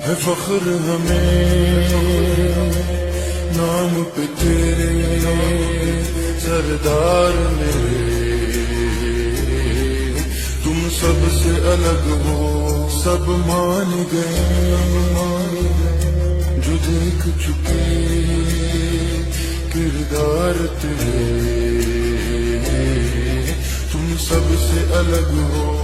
है फख्र हमें नाम पे तेरे सरदार मेरे। तुम सबसे अलग हो सब मान गए, जो देख चुके किरदार तेरे। तुम सबसे अलग हो